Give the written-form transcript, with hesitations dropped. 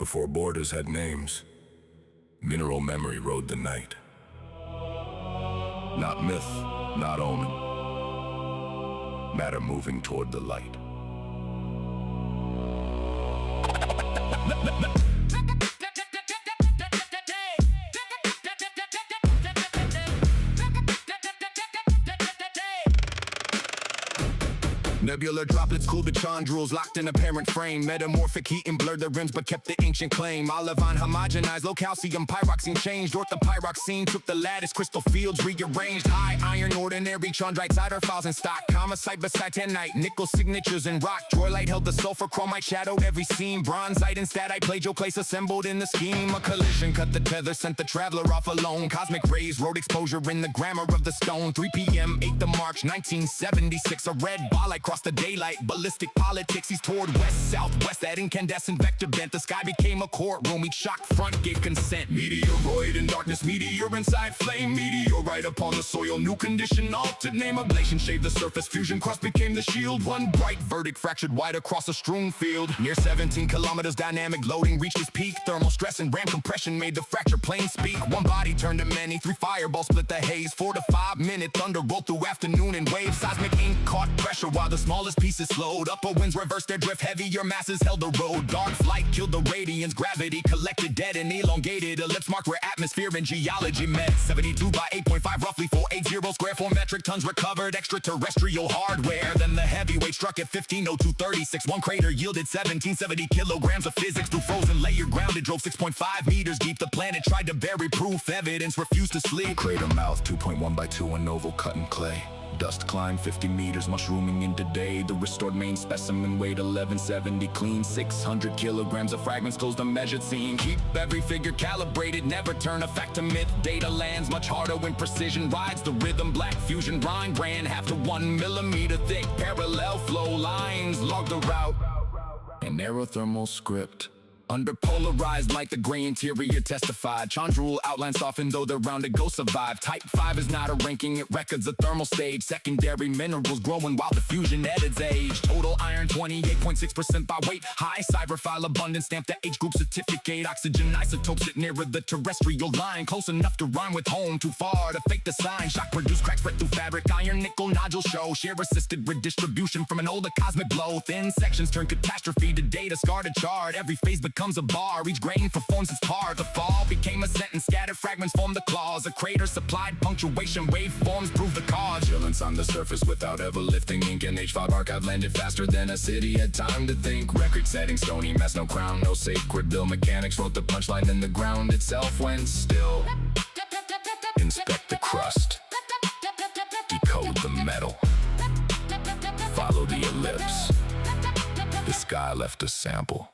Before borders had names, mineral memory rode the night. Not myth, not omen. Matter moving toward the light. Nebular droplets cooled the chondrules, locked in a parent frame. Metamorphic heat and blurred the rims, but kept the ancient claim. Olivine homogenized, low calcium pyroxene changed. Orthopyroxene took the lattice, crystal fields rearranged. High iron, ordinary Chondrite, cider files in stock. Comosite beside titanite, nickel signatures in rock. Troilite held the sulfur, chromite shadowed every seam. Bronzite and statite, plagioclase assembled in the scheme. A collision cut the tether, sent the traveler off alone. Cosmic rays wrote exposure in the grammar of the stone. 3 p.m., 8th of March, 1976. A red ball across the daylight, ballistic politics, he's toward west, southwest. That incandescent vector bent, the sky became a courtroom. Each shock front gave consent. Meteoroid in darkness, meteor inside flame. Meteorite upon the soil, new condition altered. Name ablation, shaved the surface, fusion crust became the shield. One bright verdict fractured wide across a strewn field. Near 17 kilometers, dynamic loading reached its peak. Thermal stress and ram compression made the fracture plane speak. One body turned to many, 3 fireballs split the haze. 4 to 5 minute thunder rolled through afternoon in waves. Seismic ink caught pressure while the smallest pieces slowed. Upper winds reversed their drift, heavier masses held the road. Dark flight killed the radiance, gravity collected dead and elongated. Ellipse marked where atmosphere and geology met. 72 by 8.5, roughly 480 square, 4 metric tons recovered. Extraterrestrial hardware. Then the heavyweight struck at 1502.36. One crater yielded 1770 kilograms of physics through frozen layer ground. It drove 6.5 meters deep. The planet tried to bury proof, evidence refused to sleep. Crater mouth 2.1 by 2, an oval cut in clay. Dust climbed 50 meters, mushrooming into day. The restored main specimen weighed 1170 clean. 600 kilograms of fragments closed a measured scene. Keep every figure calibrated, never turn a fact to myth. Data lands much harder when precision rides the rhythm. Black fusion brine ran half to 1 millimeter thick. Parallel flow lines logged the route. An aerothermal script. Underpolarized like the gray interior testified. Chondrule outline softened though the rounded ghost survived. Type 5 is not a ranking, it records a thermal stage. Secondary minerals growing while the fusion edits age. Total iron 28.6% by weight. High cyberfile abundance stamped the H group certificate. Oxygen isotopes sit nearer the terrestrial line. Close enough to rhyme with home, too far to fake the sign. Shock produced cracks spread through fabric. Iron nickel nodules show shear assisted redistribution from an older cosmic blow. Thin sections turn catastrophe to data scarred a chart. Every phase becomes a bar, each grain performs its part. The fall became a sentence, scattered fragments formed the clause. A crater supplied punctuation, waveforms proved the cause. Jilin on the surface without ever lifting. Ink and H5 archive landed faster than a city had time to think. Record setting, Stony mess, no crown, no sacred bill. Mechanics wrote the punchline and the ground itself went still. Inspect the crust, decode the metal, follow the ellipse. The sky left a sample.